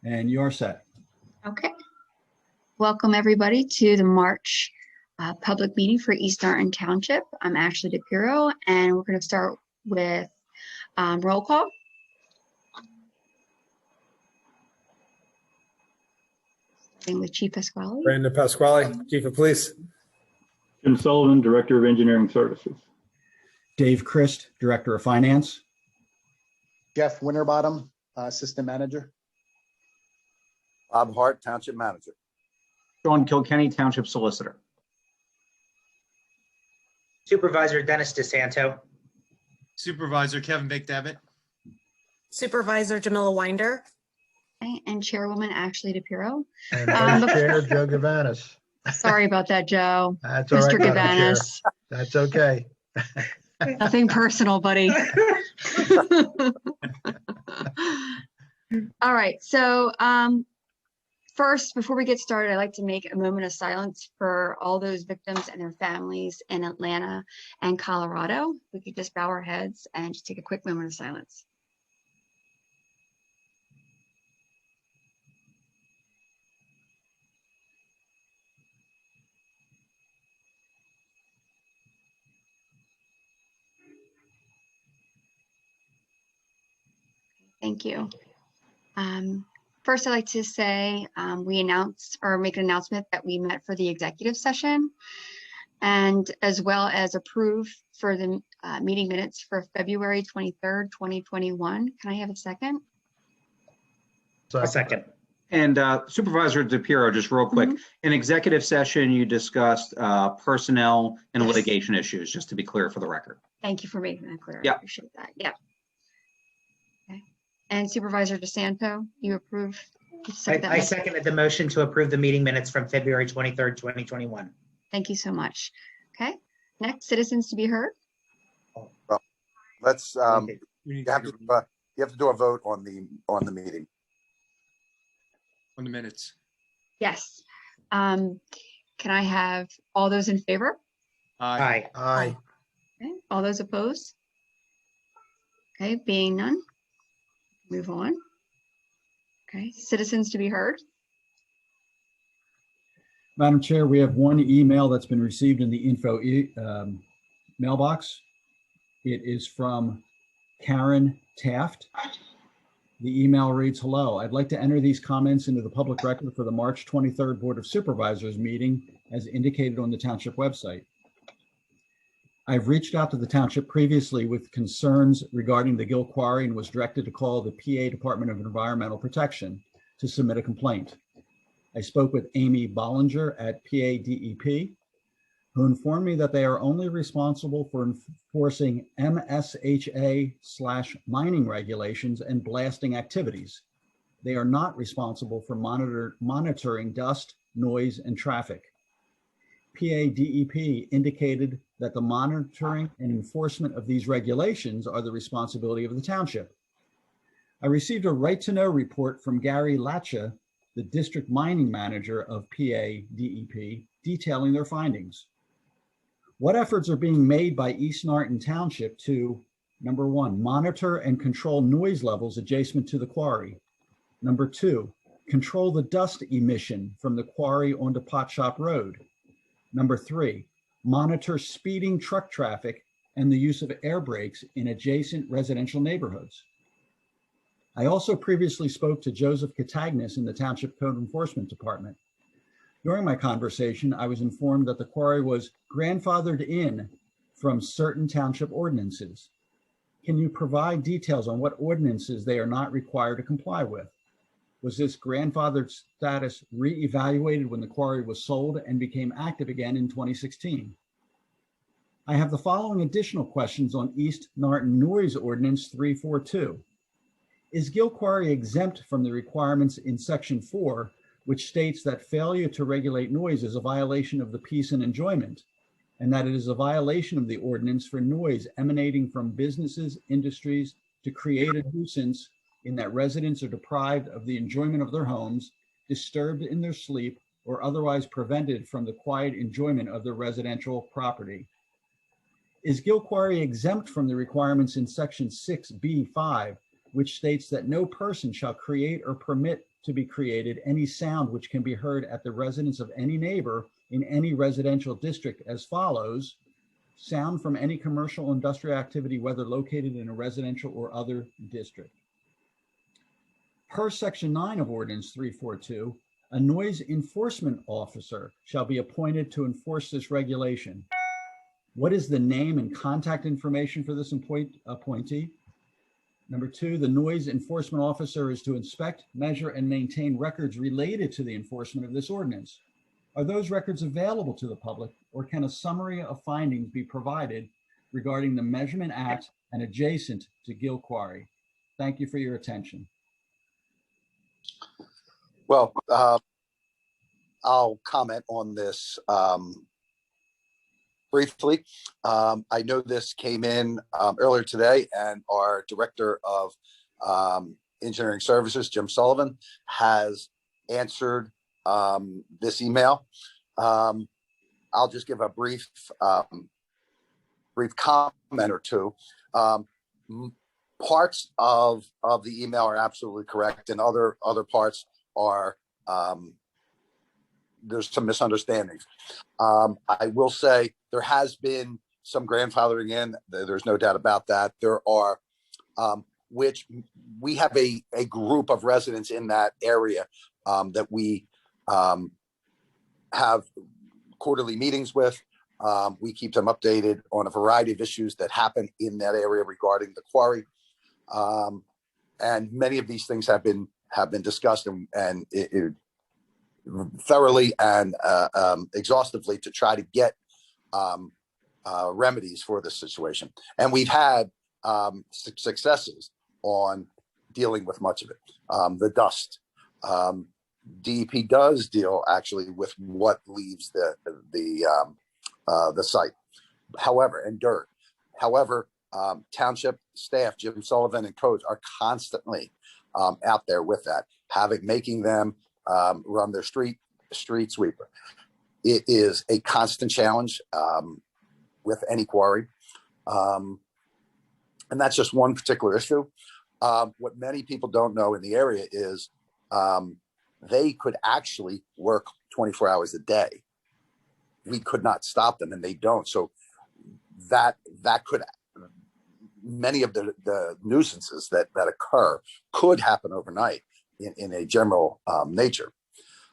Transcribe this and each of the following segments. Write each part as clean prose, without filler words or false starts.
And you're set. Okay. Welcome everybody to the March public meeting for East Norton Township. I'm Ashley DePiro, and we're going to start with roll call. Starting with Chief Pasquale. Brandon Pasquale, Chief of Police. Jim Sullivan, Director of Engineering Services. Dave Christ, Director of Finance. Jeff Winterbottom, Assistant Manager. Bob Hart, Township Manager. Sean Kilkenny, Township Solicitor. Supervisor Dennis DeSanto. Supervisor Kevin McDevitt. Supervisor Jamila Winder. Okay, and Chairwoman Ashley DePiro. And Vice Chair Joe Gavanis. Sorry about that, Joe. That's all right, Mr. Madam Chair. Gavanis. That's okay. Nothing personal, buddy. All right, so first, before we get started, I'd like to make a moment of silence for all those victims and their families in Atlanta and Colorado. We could just bow our heads and just take a quick moment of silence. Thank you. First, I'd like to say we announced or make an announcement that we met for the executive session, and as well as approve for the meeting minutes for February 23rd, 2021. Can I have a second? A second. And Supervisor DePiro, just real quick, in executive session, you discussed personnel and litigation issues, just to be clear for the record. Thank you for making that clear. Yeah. I appreciate that. Yeah. Okay. And Supervisor DeSanto, you approve? I seconded the motion to approve the meeting minutes from February 23rd, 2021. Thank you so much. Okay. Next, citizens to be heard. Well, let's you have to do a vote on the meeting. On the minutes. Yes. Can I have all those in favor? Aye. Aye. Okay. All those opposed? Okay, being none, move on. Okay, citizens to be heard. Madam Chair, we have one email that's been received in the info mailbox. It is from Karen Taft. The email reads, "Hello, I'd like to enter these comments into the public record for the March 23rd Board of Supervisors meeting as indicated on the Township website. I've reached out to the Township previously with concerns regarding the Gill Quarry and was directed to call the PA Department of Environmental Protection to submit a complaint. I spoke with Amy Bollinger at PA DEP, who informed me that they are only responsible for enforcing MSHA/mining regulations and blasting activities. They are not responsible for monitoring dust, noise, and traffic. PA DEP indicated that the monitoring and enforcement of these regulations are the responsibility of the Township. I received a right-to-know report from Gary Latcha, the District Mining Manager of PA DEP, detailing their findings. What efforts are being made by East Norton Township to, number one, monitor and control noise levels adjacent to the quarry? Number two, control the dust emission from the quarry onto Pot Shop Road? Number three, monitor speeding truck traffic and the use of air brakes in adjacent residential neighborhoods? I also previously spoke to Joseph Catagnis in the Township Code Enforcement Department. During my conversation, I was informed that the quarry was grandfathered in from certain Township ordinances. Can you provide details on what ordinances they are not required to comply with? Was this grandfathered status re-evaluated when the quarry was sold and became active again in 2016? I have the following additional questions on East Norton Noise Ordinance 342. Is Gill Quarry exempt from the requirements in Section 4, which states that failure to regulate noise is a violation of the peace and enjoyment, and that it is a violation of the ordinance for noise emanating from businesses, industries to create a nuisance in that residents are deprived of the enjoyment of their homes, disturbed in their sleep, or otherwise prevented from the quiet enjoyment of their residential property? Is Gill Quarry exempt from the requirements in Section 6B5, which states that no person shall create or permit to be created any sound which can be heard at the residence of any neighbor in any residential district as follows: sound from any commercial industrial activity, whether located in a residential or other district. Per section 9 of ordinance 342, a noise enforcement officer shall be appointed to enforce this regulation. What is the name and contact information for this appointee? Number 2, the noise enforcement officer is to inspect, measure, and maintain records related to the enforcement of this ordinance. Are those records available to the public, or can a summary of findings be provided regarding the Measurement Act and adjacent to Gill Quarry? Thank you for your attention. Well, I'll comment on this briefly. I know this came in earlier today, and our Director of Engineering Services, Jim Sullivan, has answered this email. I'll just give a brief comment or two. Parts of the email are absolutely correct, and other parts are there's some misunderstandings. I will say there has been some grandfathering in. There's no doubt about that. There are, which we have a group of residents in that area that we have quarterly meetings with. We keep them updated on a variety of issues that happen in that area regarding the quarry. And many of these things have been discussed and thoroughly and exhaustively to try to get remedies for this situation. And we've had successes on dealing with much of it. The dust. DEP does deal actually with what leaves the site. However, and dirt. However, township staff, Jim Sullivan and coach, are constantly out there with that, making them run their street sweeper. It is a constant challenge with any quarry. And that's just one particular issue. What many people don't know in the area is they could actually work 24 hours a day. We could not stop them, and they don't. So that could, many of the nuisances that occur could happen overnight in a general nature,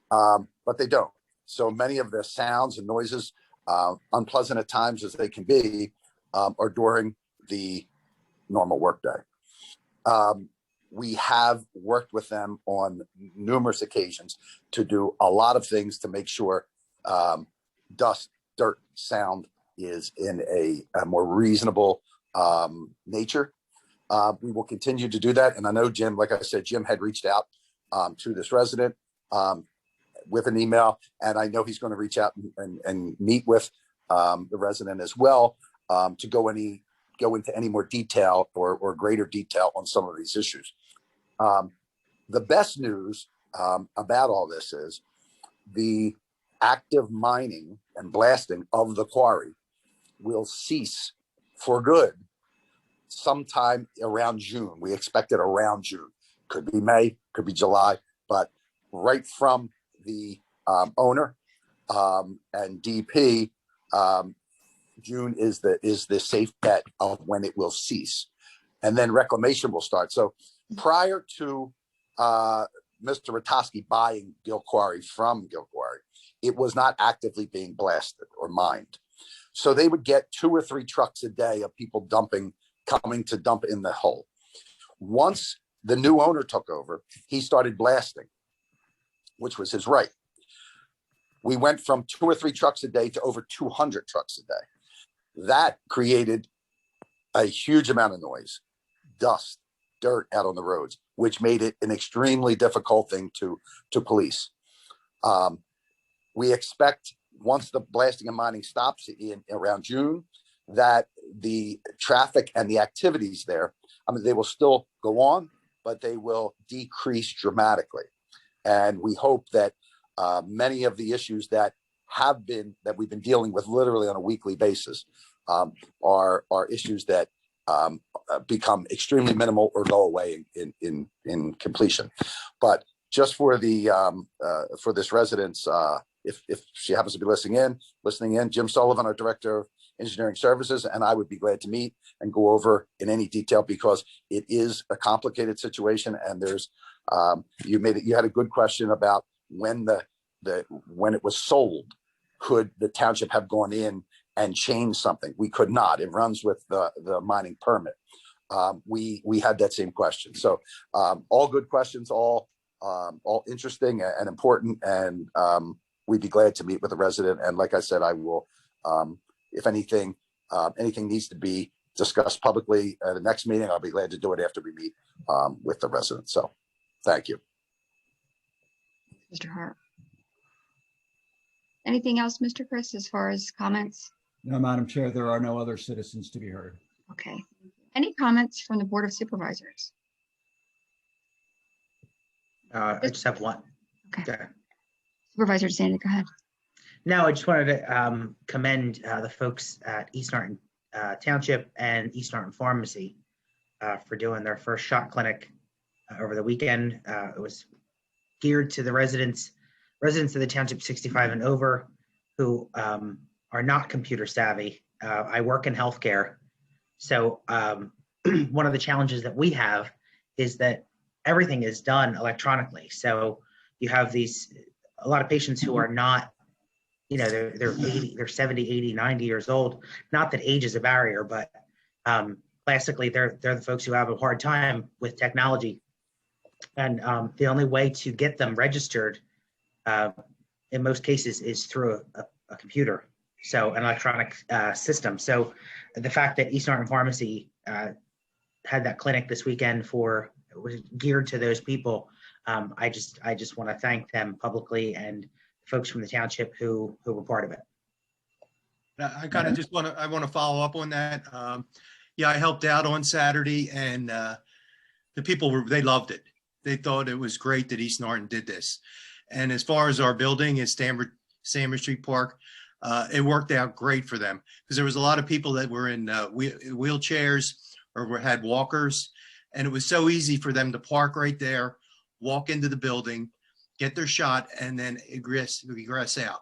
but they don't. So many of the sounds and noises, unpleasant at times as they can be, are during the normal workday. We have worked with them on numerous occasions to do a lot of things to make sure dust, dirt, sound is in a more reasonable nature. We will continue to do that. And I know Jim, like I said, Jim had reached out to this resident with an email, and I know he's going to reach out and meet with the resident as well to go into any more detail or greater detail on some of these issues. The best news about all this is the active mining and blasting of the quarry will cease for good sometime around June. We expect it around June. Could be May, could be July, but right from the owner and DP, June is the safe bet of when it will cease, and then reclamation will start. So prior to Mr. Ratoski buying Gill Quarry from Gill Quarry, it was not actively being blasted or mined. So they would get 2 or 3 trucks a day of people coming to dump in the hole. Once the new owner took over, he started blasting, which was his right. We went from 2 or 3 trucks a day to over 200 trucks a day. That created a huge amount of noise, dust, dirt out on the roads, which made it an extremely difficult thing to police. We expect once the blasting and mining stops in around June, that the traffic and the activities there, they will still go on, but they will decrease dramatically. And we hope that many of the issues that we've been dealing with literally on a weekly basis are issues that become extremely minimal or go away in completion. But just for the for this residence, if she happens to be listening in, Jim Sullivan, our Director of Engineering Services, and I would be glad to meet and go over in any detail, because it is a complicated situation. And there's you had a good question about when when it was sold. Could the township have gone in and changed something? We could not. It runs with the mining permit. We had that same question. So all good questions, all interesting and important, and we'd be glad to meet with the resident. And like I said, I will, if anything needs to be discussed publicly at the next meeting, I'll be glad to do it after we meet with the resident. So thank you. Mr. Hart. Anything else, Mr. Chris, as far as comments? No, Madam Chair, there are no other citizens to be heard. Okay. Any comments from the Board of Supervisors? I just have one. Okay. Supervisor Sandy, go ahead. No, I just wanted to commend the folks at East Norton Township and East Norton Pharmacy for doing their first shot clinic over the weekend. It was geared to the residents of the township 65 and over who are not computer savvy. I work in healthcare. So one of the challenges that we have is that everything is done electronically. So you have a lot of patients who are not, they're 80, they're 70, 80, 90 years old. Not that age is a barrier, but classically they're the folks who have a hard time with technology. And the only way to get them registered in most cases is through a computer, so an electronic system. So the fact that East Norton Pharmacy had that clinic this weekend it was geared to those people, I just want to thank them publicly and folks from the township who were part of it. I kind of I want to follow up on that. Yeah, I helped out on Saturday, and the people they loved it. They thought it was great that East Norton did this. And as far as our building at Sandbridge Street Park, it worked out great for them, because there was a lot of people that were in wheelchairs or had walkers, and it was so easy for them to park right there, walk into the building, get their shot, and then egress out.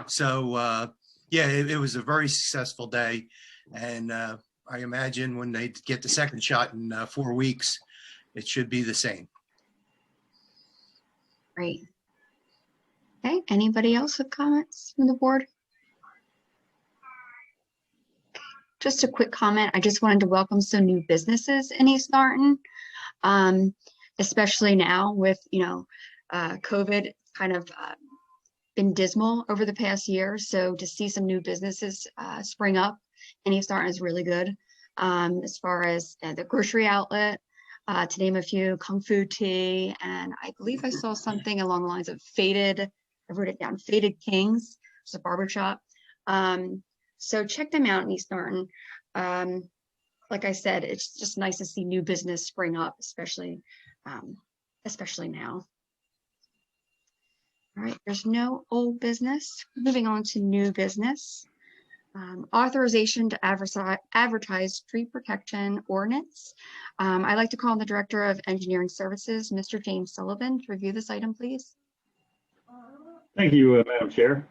So yeah, it was a very successful day, and I imagine when they get the second shot in 4 weeks, it should be the same. Great. Okay, anybody else with comments from the board? Just a quick comment. I just wanted to welcome some new businesses in East Norton, especially now with, COVID kind of been dismal over the past year. So to see some new businesses spring up in East Norton is really good. As far as the grocery outlet, to name a few, Kung Fu Tea, and I believe I saw something along the lines of Faded, I wrote it down, Faded Kings, it's a barbershop. So check them out in East Norton. Like I said, it's just nice to see new business spring up, especially now. All right, there's no old business. Moving on to new business. Authorization to advertise tree protection ordinance. I'd like to call on the Director of Engineering Services, Mr. James Sullivan, to review this item, please. Thank you, Madam Chair.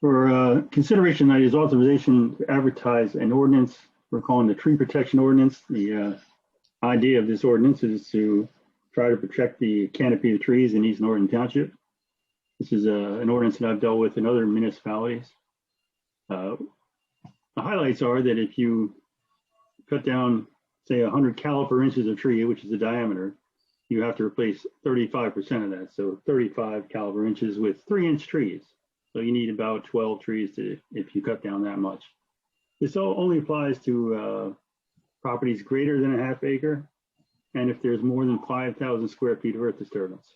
For consideration tonight is authorization to advertise an ordinance we're calling the tree protection ordinance. The idea of this ordinance is to try to protect the canopy of trees in East Norton Township. This is an ordinance that I've dealt with in other municipalities. The highlights are that if you cut down, say, 100 caliper inches of tree, which is the diameter, you have to replace 35% of that. So 35 caliper inches with 3-inch trees. So you need about 12 trees if you cut down that much. This only applies to properties greater than a half acre, and if there's more than 5,000 square feet of earth disturbance.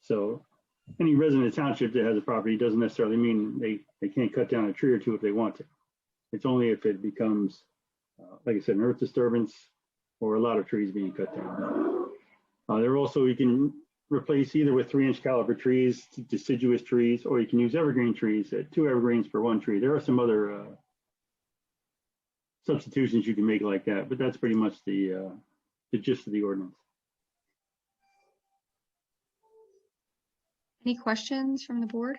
So any resident township that has a property doesn't necessarily mean they can't cut down a tree or two if they want to. It's only if it becomes, like I said, an earth disturbance or a lot of trees being cut down. There also, you can replace either with 3-inch caliber trees, deciduous trees, or you can use evergreen trees at 2 evergreens per 1 tree. There are some other substitutions you can make like that, but that's pretty much the gist of the ordinance. Any questions from the board?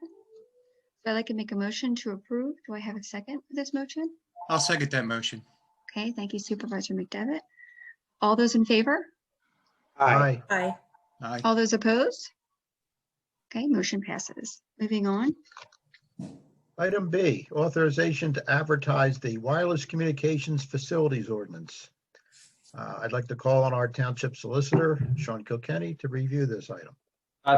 So I'd like to make a motion to approve. Do I have a second for this motion? I'll second that motion. Okay, thank you, Supervisor McDevitt. All those in favor? Aye. Aye. Aye. All those opposed? Okay, motion passes. Moving on. Item B, authorization to advertise the wireless communications facilities ordinance. I'd like to call on our township solicitor, Sean Kilkenny, to review this item.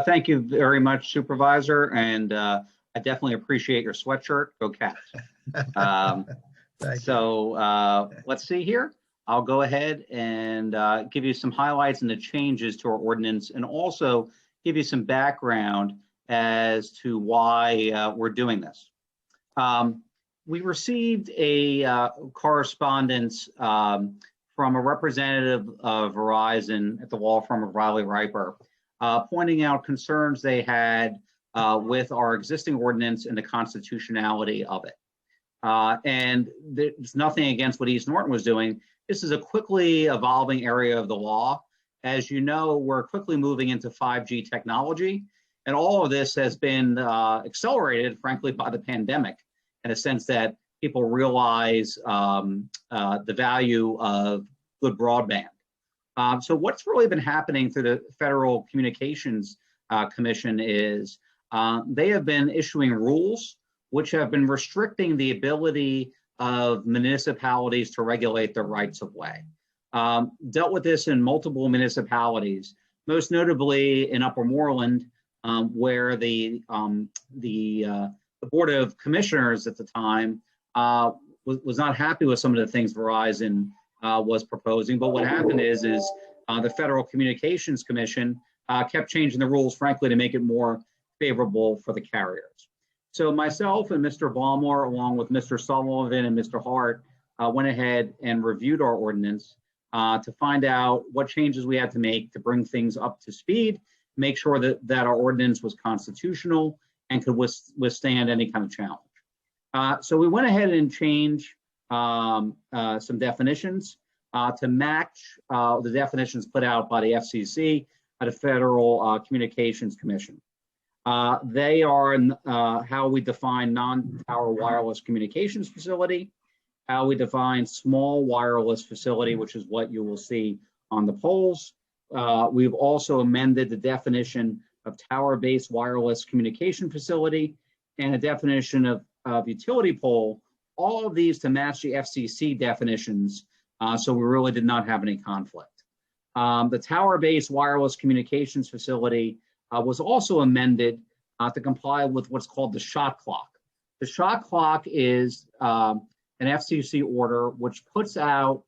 Thank you very much, Supervisor, and I definitely appreciate your sweatshirt. Go Cats. Thank you. So let's see here. I'll go ahead and give you some highlights and the changes to our ordinance, and also give you some background as to why we're doing this. We received a correspondence from a representative of Verizon at the law firm of Riley Riper, pointing out concerns they had with our existing ordinance and the constitutionality of it. And there's nothing against what East Norton was doing. This is a quickly evolving area of the law. As you know, we're quickly moving into 5G technology, and all of this has been accelerated, frankly, by the pandemic, in a sense that people realize the value of good broadband. So what's really been happening through the Federal Communications Commission is they have been issuing rules which have been restricting the ability of municipalities to regulate their rights of way. Dealt with this in multiple municipalities, most notably in Upper Moreland, where the Board of Commissioners at the time was not happy with some of the things Verizon was proposing. But what happened is the Federal Communications Commission kept changing the rules, frankly, to make it more favorable for the carriers. So myself and Mr. Ballmore, along with Mr. Sullivan and Mr. Hart, went ahead and reviewed our ordinance to find out what changes we had to make to bring things up to speed, make sure that our ordinance was constitutional and could withstand any kind of challenge. So we went ahead and changed some definitions to match the definitions put out by the FCC, the Federal Communications Commission. They are how we define non-tower wireless communications facility, how we define small wireless facility, which is what you will see on the poles. We've also amended the definition of tower-based wireless communication facility and a definition of utility pole, all of these to match the FCC definitions, so we really did not have any conflict. The tower-based wireless communications facility was also amended to comply with what's called the shot clock. The shot clock is an FCC order which puts out,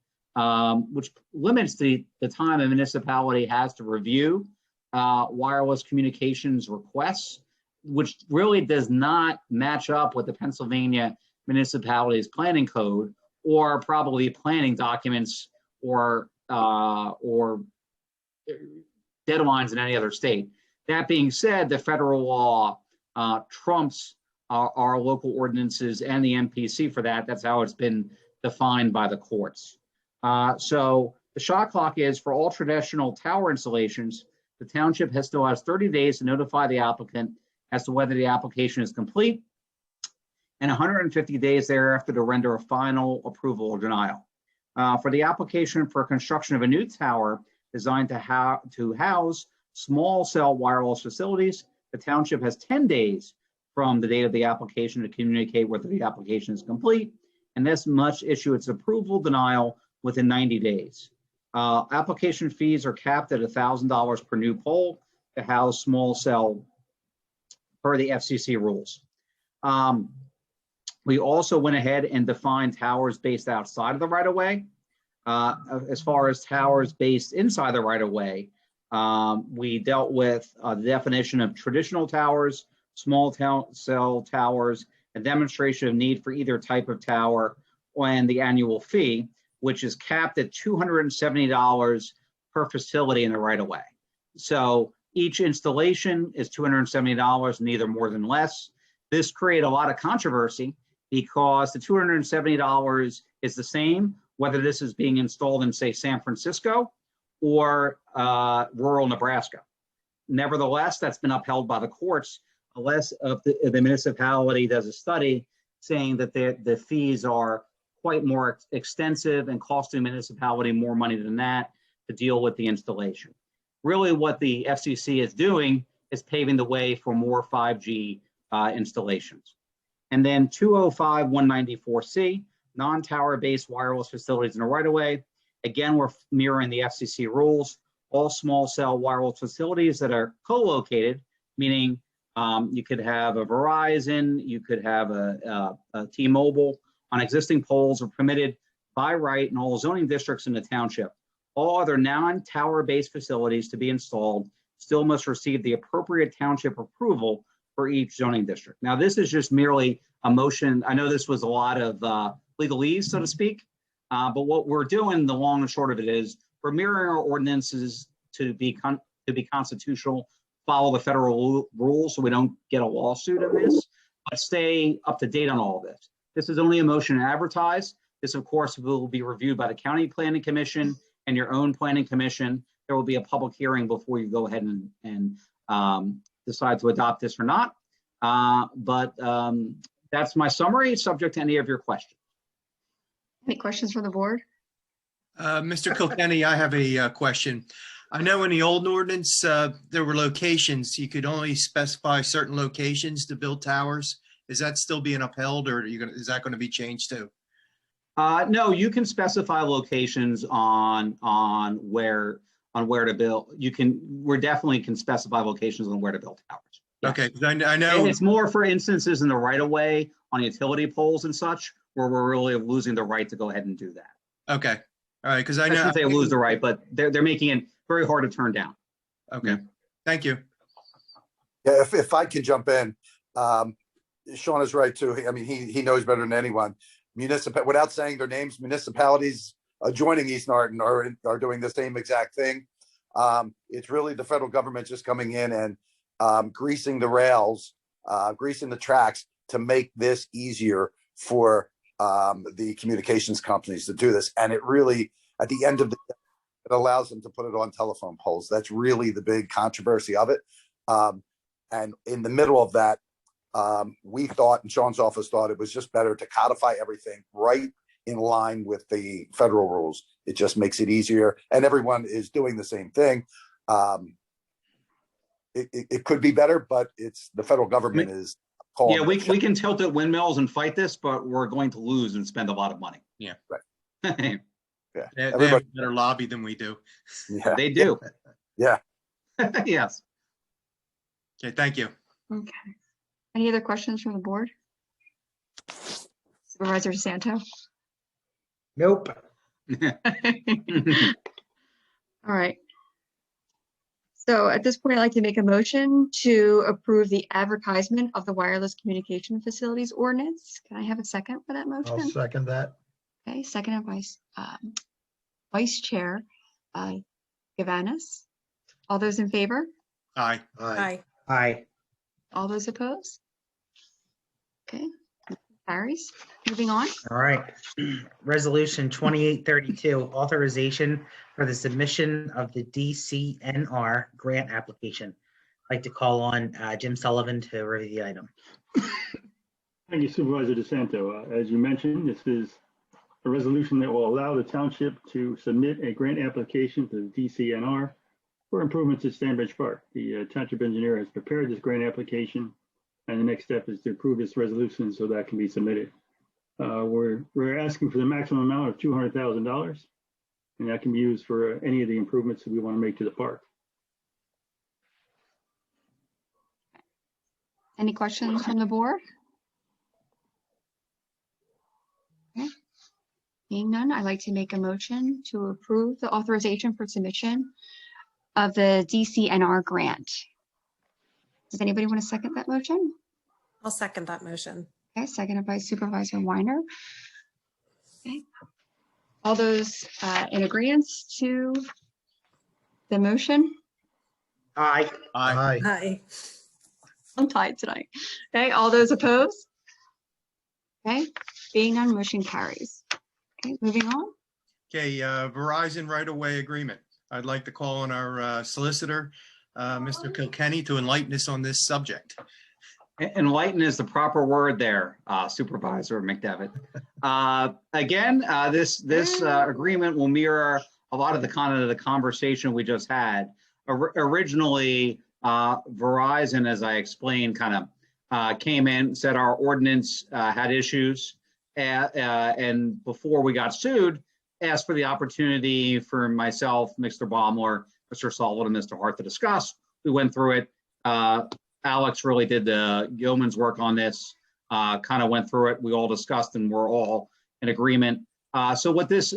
which limits the time a municipality has to review wireless communications requests, which really does not match up with the Pennsylvania Municipalities Planning Code or probably planning documents or deadlines in any other state. That being said, the federal law trumps our local ordinances and the MPC for that. That's how it's been defined by the courts. So the shot clock is for all traditional tower installations, the township still has 30 days to notify the applicant as to whether the application is complete and 150 days thereafter to render a final approval or denial. For the application for construction of a new tower designed to house small cell wireless facilities, the township has 10 days from the date of the application to communicate whether the application is complete, and this must issue its approval denial within 90 days. Application fees are capped at $1,000 per new pole to house small cell per the FCC rules. We also went ahead and defined towers based outside of the right-of-way. As far as towers based inside the right-of-way, we dealt with the definition of traditional towers, small cell towers, a demonstration of need for either type of tower, and the annual fee, which is capped at $270 per facility in the right-of-way. So each installation is $270, neither more than less. This created a lot of controversy because the $270 is the same whether this is being installed in, say, San Francisco or rural Nebraska. Nevertheless, that's been upheld by the courts unless the municipality does a study saying that the fees are quite more extensive and costing the municipality more money than that to deal with the installation. Really what the FCC is doing is paving the way for more 5G installations. And then 205-194C, non-tower based wireless facilities in the right of way. Again, we're mirroring the FCC rules. All small cell wireless facilities that are co-located, meaning you could have a Verizon, you could have a T-Mobile on existing poles, are permitted by right in all zoning districts in the township. All other non-tower based facilities to be installed still must receive the appropriate township approval for each zoning district. Now, this is just merely a motion. I know this was a lot of legalese, so to speak, but what we're doing, the long and short of it is, we're mirroring our ordinances to be constitutional, follow the federal rules so we don't get a lawsuit in this, but stay up to date on all of this. This is only a motion to advertise. This, of course, will be reviewed by the County Planning Commission and your own Planning Commission. There will be a public hearing before you go ahead and decide to adopt this or not. But that's my summary, subject to any of your questions. Any questions from the board? Mr. Kilkenny, I have a question. I know in the old ordinance, there were locations. You could only specify certain locations to build towers. Is that still being upheld, or is that going to be changed too? No, you can specify locations on where to build. We definitely can specify locations on where to build towers. Yes. Okay, because I know it's more for instances in the right of way on utility poles and such, where we're really losing the right to go ahead and do that. Okay, all right, because I I know shouldn't say lose the right, but they're making it very hard to turn down. Okay, thank you. Yeah, if I can jump in, Sean is right too. I mean, he knows better than anyone. Without saying their names, municipalities adjoining East Norton are doing the same exact thing. It's really the federal government just coming in and greasing the rails, greasing the tracks to make this easier for the communications companies to do this. And it really, at the end of the day, it allows them to put it on telephone poles. That's really the big controversy of it. And in the middle of that, we thought, and Sean's office thought, it was just better to codify everything right in line with the federal rules. It just makes it easier, and everyone is doing the same thing. It could be better, but it's the federal government is calling. Yeah, we can tilt at windmills and fight this, but we're going to lose and spend a lot of money. Yeah, right. Yeah, they have a better lobby than we do. Yeah, they do. Yeah. Yes. Okay, thank you. Okay. Any other questions from the board? Supervisor DeSanto? Nope. All right. So at this point, I'd like to make a motion to approve the advertisement of the wireless communication facilities ordinance. Can I have a second for that I'll motion? second that. Okay, second by Vice Chair Gavanis. All those in favor? Aye. Aye. Aye. All those opposed? Okay, carries. Moving on. All right. Resolution 2832, authorization for the submission of the DCNR grant application. I'd like to call on Jim Sullivan to review the item. Thank you, Supervisor DeSanto. As you mentioned, this is a resolution that will allow the township to submit a grant application to the DCNR for improvements at Stanbridge Park. The township engineer has prepared this grant application, and the next step is to approve this resolution so that can be submitted. We're asking for the maximum amount of $200,000, and that can be used for any of the improvements that we want to make to the park. Any questions from the board? Okay. Being none, I'd like to make a motion to approve the authorization for submission of the DCNR grant. Does anybody want to second that motion? I'll second that motion. Okay, seconded by Supervisor Weiner. Okay. All those in agreement to the motion? Aye. Aye. Aye. I'm tied tonight. Okay, all those opposed? Okay, being none, motion carries. Okay, moving on. Okay, Verizon right-of-way agreement. I'd like to call on our solicitor, Mr. Kilkenny, to enlighten us on this subject. Enlighten is the proper word there, Supervisor McDevitt. Again, this agreement will mirror a lot of the kind of the conversation we just had. Originally, Verizon, as I explained, kind of came in, said our ordinance had issues, and before we got sued, asked for the opportunity for myself, Mr. Baumler, Mr. Sullivan, and Mr. Hart to discuss. We went through it. Alex really did the yeoman's work on this, kind of went through it. We all discussed and we're all in agreement. So with this,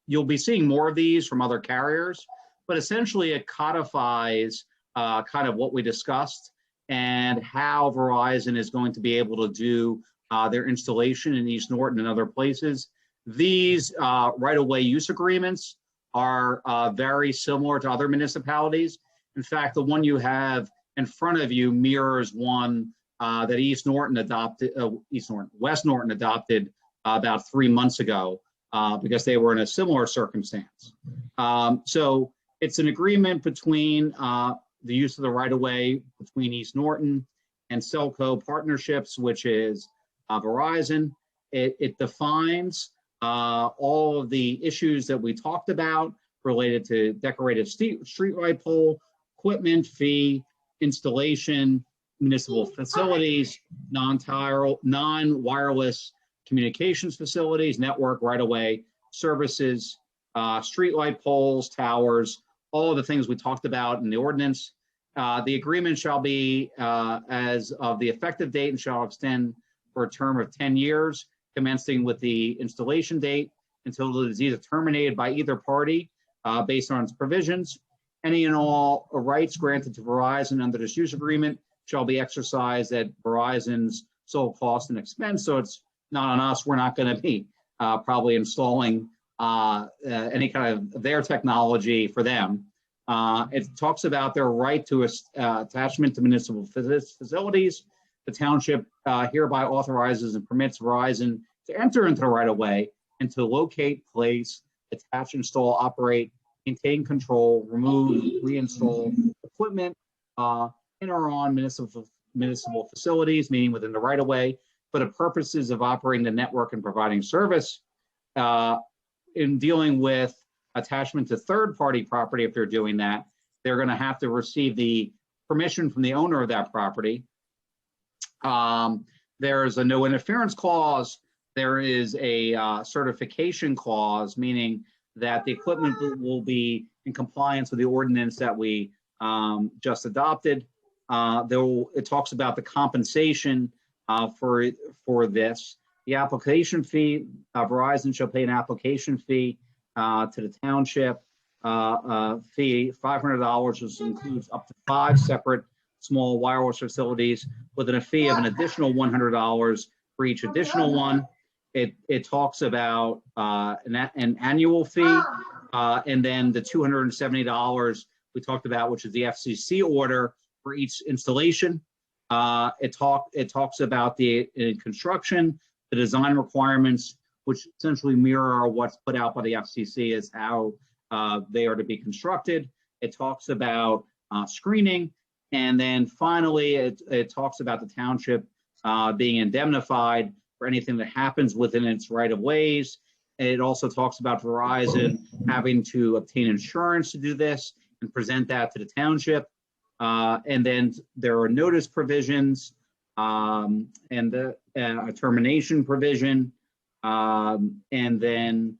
you'll be seeing more of these from other carriers, but essentially it codifies kind of what we discussed and how Verizon is going to be able to do their installation in East Norton and other places. These right-of-way use agreements are very similar to other municipalities. In fact, the one you have in front of you mirrors one that West Norton adopted about 3 months ago because they were in a similar circumstance. So it's an agreement between the use of the right-of-way between East Norton and Selco Partnerships, which is Verizon. It defines all of the issues that we talked about related to decorative streetlight pole, equipment fee, installation, municipal facilities, non-wireless communications facilities, network right-of-way services, streetlight poles, towers, all of the things we talked about in the ordinance. The agreement shall be as of the effective date and shall extend for a term of 10 years, commencing with the installation date until it is either terminated by either party based on its provisions. Any and all rights granted to Verizon under this use agreement shall be exercised at Verizon's sole cost and expense. So it's not on us. We're not going to be probably installing any kind of their technology for them. It talks about their right to attachment to municipal facilities. The township hereby authorizes and permits Verizon to enter into the right-of-way and to locate, place, attach, install, operate, maintain, control, remove, reinstall equipment in or on municipal facilities, meaning within the right-of-way, for the purposes of operating the network and providing service. In dealing with attachment to third-party property, if they're doing that, they're going to have to receive the permission from the owner of that property. There's a no interference clause. There is a certification clause, meaning that the equipment will be in compliance with the ordinance that we just adopted. It talks about the compensation for this. The application fee, Verizon shall pay an application fee to the township fee, $500, which includes up to 5 separate small wireless facilities, with a fee of an additional $100 for each additional one. It talks about an annual fee, and then the $270 we talked about, which is the FCC order for each installation. It talks about the construction, the design requirements, which essentially mirror what's put out by the FCC as how they are to be constructed. It talks about screening, and then finally it talks about the township being indemnified for anything that happens within its right-of-ways. It also talks about Verizon having to obtain insurance to do this and present that to the township. And then there are notice provisions and a termination provision, and then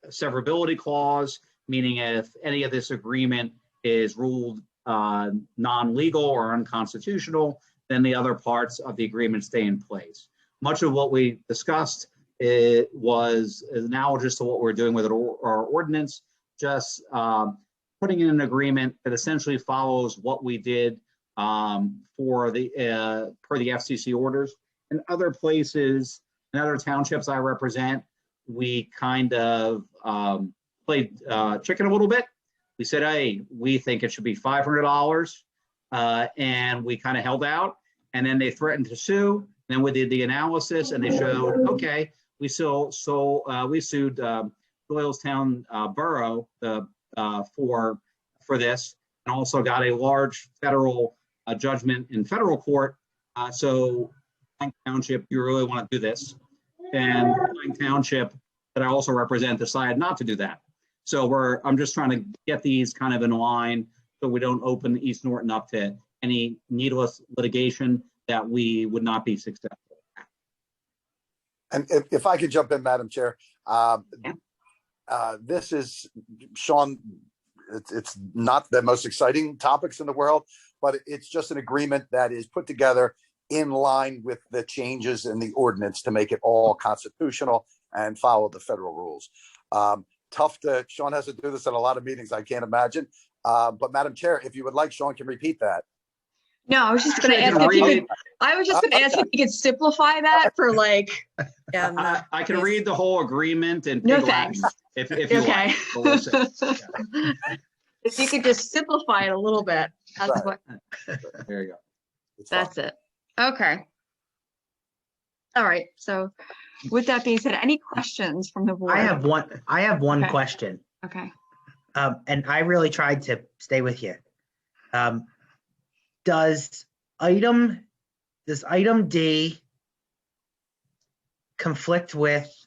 severability clause, meaning if any of this agreement is ruled non-legal or unconstitutional, then the other parts of the agreement stay in place. Much of what we discussed was analogous to what we're doing with our ordinance, just putting in an agreement that essentially follows what we did per the FCC orders. In other places, in other townships I represent, we kind of played chicken a little bit. We said, hey, we think it should be $500, and we kind of held out, and then they threatened to sue. Then we did the analysis, and they showed, okay, we sued Doylestown Borough for this, and also got a large federal judgment in federal court. So Plank Township, you really want to do this. And Plank Township, that I also represent, decided not to do that. So I'm just trying to get these kind of in line so we don't open East Norton up to any needless litigation that we would not be successful at. And if I could jump in, Madam Chair, this is, Sean, it's not the most exciting topics in the world, but it's just an agreement that is put together in line with the changes in the ordinance to make it all constitutional and follow the federal rules. Sean has to do this at a lot of meetings, I can't imagine. But Madam Chair, if you would like, Sean can repeat that. No, I was just going to ask if you could. I was just going to ask if you could simplify that for like. I can read the whole agreement and no thanks. If you okay. Like. If you could just simplify it a little bit. That's Right. what. There you go. That's it. Okay. All right. So, with that being said, any questions from the board? I have one Okay. question. Okay. And I really tried to stay with you. Does item D conflict with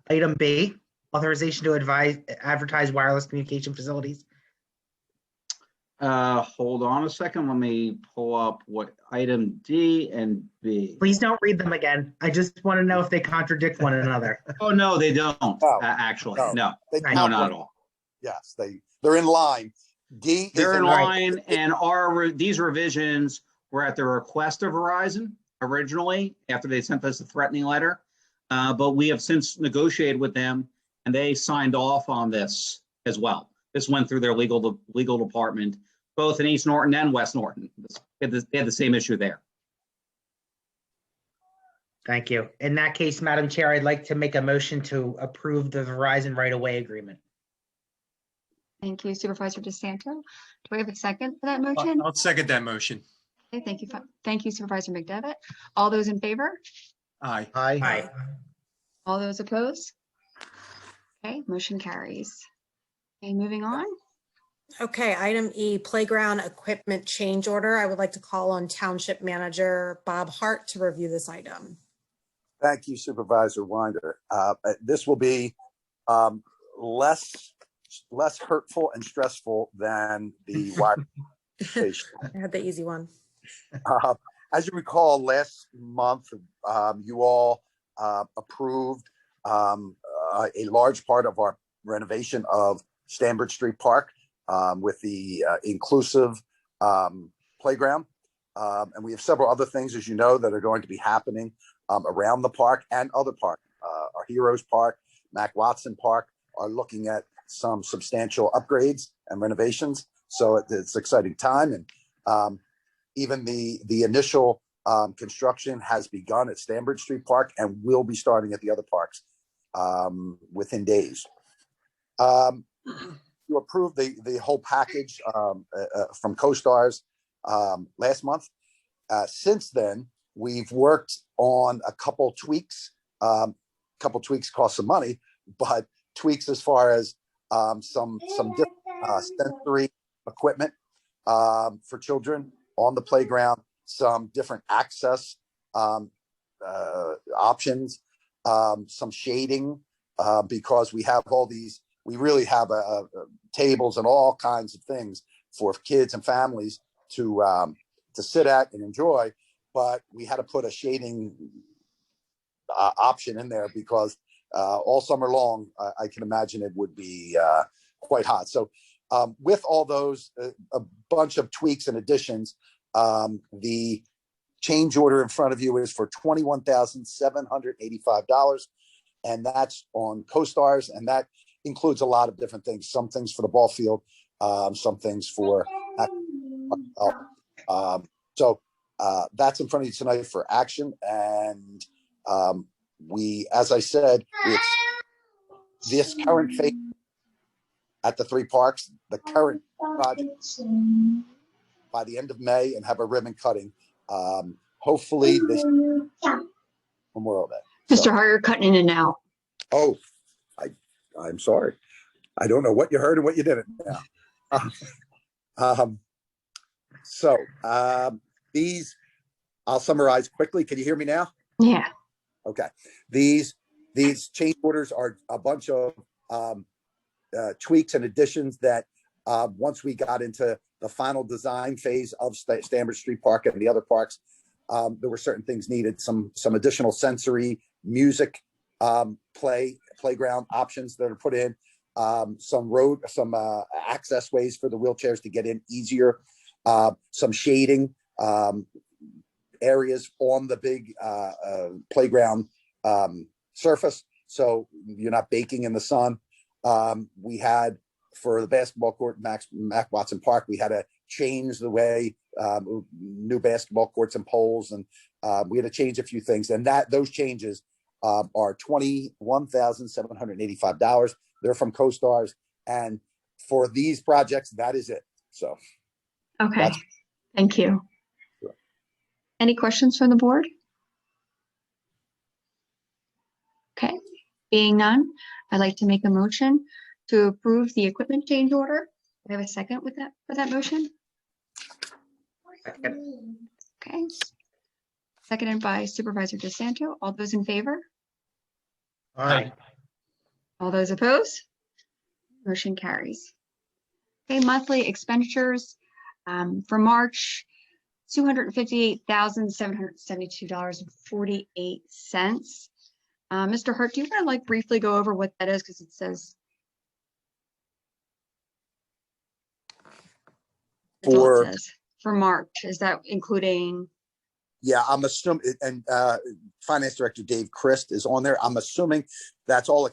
item B, authorization to advertise wireless communication facilities? Hold on a second. Let me pull up what item D and B. Please don't read them again. I just want to know if they contradict one another. Oh, no, they don't. No. Actually, No. no, They no, not at all. Yes, they're in line. D is They're in line. line, and these revisions were at the request of Verizon originally after they sent us a threatening letter. But we have since negotiated with them, and they signed off on this as well. This went through their legal department, both in East Norton and West Norton. They had the same issue there. Thank you. In that case, Madam Chair, I'd like to make a motion to approve the Verizon right-of-way agreement. Thank you, Supervisor DeSanto. Do we have a second for that motion? I'll second that motion. Okay, thank you. Thank you, Supervisor McDevitt. All those in favor? Aye. Aye. All those opposed? Okay, motion carries. Okay, moving on. Okay, item E, playground equipment change order. I would like to call on Township Manager Bob Hart to review this item. Thank you, Supervisor Winder. This will be less hurtful and stressful than the wire station. I had the easy one. As you recall, last month, you all approved a large part of our renovation of Stanbridge Street Park with the inclusive playground. And we have several other things, as you know, that are going to be happening around the park and other parks. Our Heroes Park, Mac Watson Park are looking at some substantial upgrades and renovations. So it's an exciting time. And even the initial construction has begun at Stanbridge Street Park and will be starting at the other parks within days. You approved the whole package from CoStars last month. Since then, we've worked on a couple tweaks. Couple tweaks cost some money, but tweaks as far as some different sensory equipment for children on the playground, some different access options, some shading, because we have all these, we really have tables and all kinds of things for kids and families to sit at and enjoy, but we had to put a shading option in there because all summer long, I can imagine it would be quite hot. So with all those, a bunch of tweaks and additions, the change order in front of you is for $21,785. And that's on CoStars. And that includes a lot of different things, some things for the ball field, some things for, so that's in front of you tonight for action. And we, as I said, this current phase at the three parks, the current project by the end of May and have a ribbon cutting. Hopefully this Memorial Day. Mr. Hart, you're cutting in and out. Oh, I'm sorry. I don't know what you heard and what you didn't now. These, I'll summarize quickly. Can you hear me now? Yeah. Okay. These change orders are a bunch of tweaks and additions that once we got into the final design phase of Stanford Street Park and the other parks, there were certain things needed, some additional sensory music playground options that are put in, some access ways for the wheelchairs to get in easier, some shading areas on the big playground surface, so you're not baking in the sun. We had, for the basketball court, Mac Watson Park, we had to change the way, new basketball courts and poles, and we had to change a few things. And those changes are $21,785. They're from CoStars, and for these projects, that is it. So, Okay, thank you. Sure. Any questions from the board? Okay, being none, I'd like to make a motion to approve the equipment change order. Do I have a second for that motion? Second. Okay. Seconded by Supervisor DeSanto. All those in favor? Aye. All those opposed? Motion carries. Okay, monthly expenditures for March, $258,772.48. Mr. Hart, do you want to briefly go over what that is? Because it says for March. Is that including? Yeah, I'm assuming, and Finance Director Dave Christ is on there. I'm assuming that's all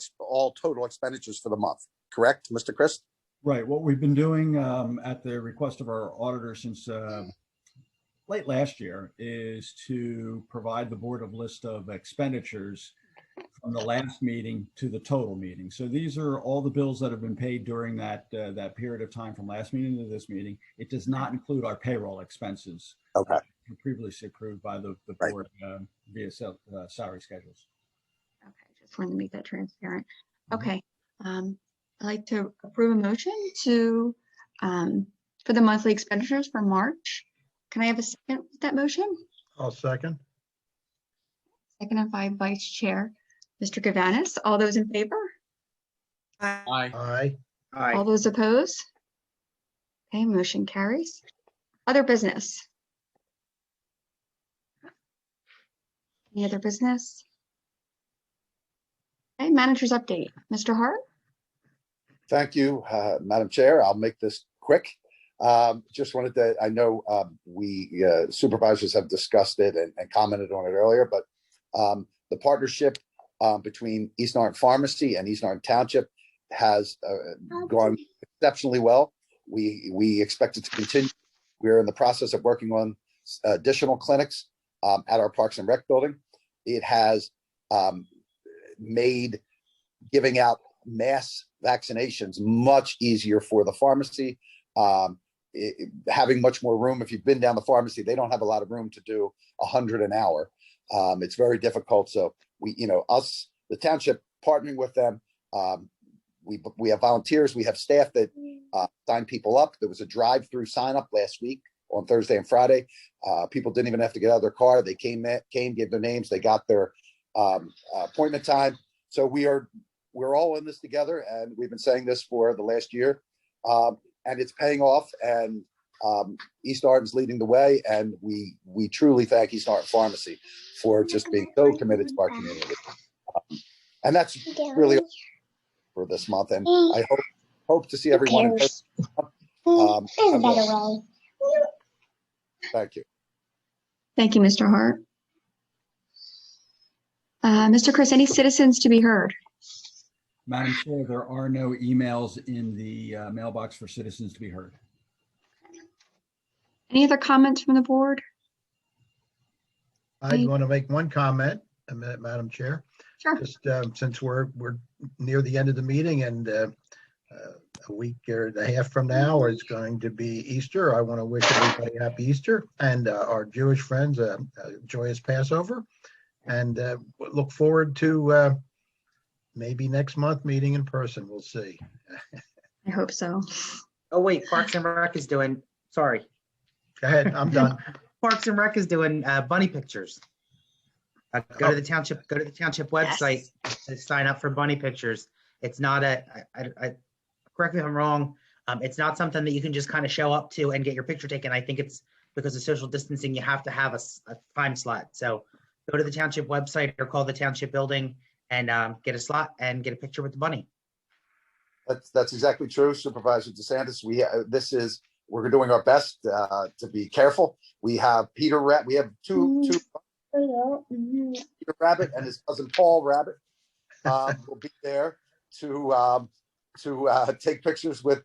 total expenditures for the month. Correct, Mr. Christ? Right. What we've been doing at the request of our auditor since late last year is to provide the board a list of expenditures from the last meeting to the total meeting. So these are all the bills that have been paid during that period of time from last meeting to this meeting. It does not include our payroll expenses. Okay. Previously approved by the board via salary schedules. Okay, just wanted to make that transparent. Okay, I'd like to approve a motion to for the monthly expenditures for March. Can I have a second with that motion? I'll second. Seconded by Vice Chair Mr. Gavanis. All those in favor? Aye. Aye. Aye. All those opposed? Okay, motion carries. Other business. Any other business? Okay, manager's update. Mr. Hart? Thank you, Madam Chair. I'll make this quick. Just wanted to, I know we supervisors have discussed it and commented on it earlier, but the partnership between East Norton Pharmacy and East Norton Township has gone exceptionally well. We expect it to continue. We're in the process of working on additional clinics at our Parks and Rec building. It has made giving out mass vaccinations much easier for the pharmacy, having much more room. If you've been down the pharmacy, they don't have a lot of room to do 100 an hour. It's very difficult. So we, the township partnering with them, we have volunteers, we have staff that sign people up. There was a drive-through sign up last week on Thursday and Friday. People didn't even have to get out of their car. They came, gave their names, they got their appointment time. So we're all in this together, and we've been saying this for the last year, and it's paying off. And East Norton's leading the way, and we truly thank East Norton Pharmacy for just being so committed to our community. And that's really for this month. And I hope to see everyone in person. Thank you. Thank you, Mr. Hart. Mr. Chris, any citizens to be heard? Madam Chair, there are no emails in the mailbox for citizens to be heard. Any other comments from the board? I want to make one comment, Madam Chair. Sure. Just since we're near the end of the meeting, and a week or a half from now is going to be Easter, I want to wish everybody happy Easter, and our Jewish friends a joyous Passover, and look forward to maybe next month, meeting in person. We'll see. I hope so. Oh, wait, Parks and Rec is doing, sorry. Go ahead, I'm done. Parks and Rec is doing bunny pictures. Go to the township website to sign up for bunny pictures. It's not correct me if I'm wrong. It's not something that you can just kind of show up to and get your picture taken. I think it's because of social distancing, you have to have a time slot. So go to the township website or call the township building and get a slot and get a picture with the bunny. That's exactly true, Supervisor DeSantis. We're doing our best to be careful. We have we have two Peter Rabbit and his cousin Paul Rabbit will be there to take pictures with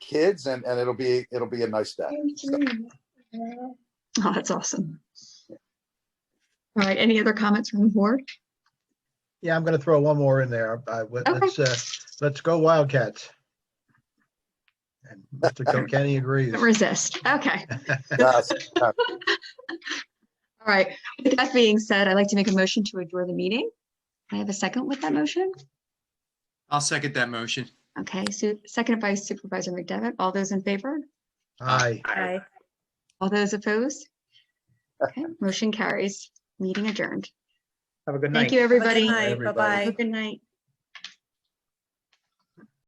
kids, and it'll be a nice day. So, Oh, that's awesome. All right, any other comments from the board? Yeah, I'm going to throw one more in there. Let's go Wildcats. And Mr. Kilkenny agrees. Don't resist. Okay. yes. All right. With that being said, I'd like to make a motion to adjourn the meeting. I have a second with that motion. I'll second that motion. Okay, so seconded by Supervisor McDevitt. All those in favor? Aye. Aye. All those opposed? Okay, motion carries. Meeting adjourned. Have a good night. Thank you, everybody. Bye-bye. Have a good night.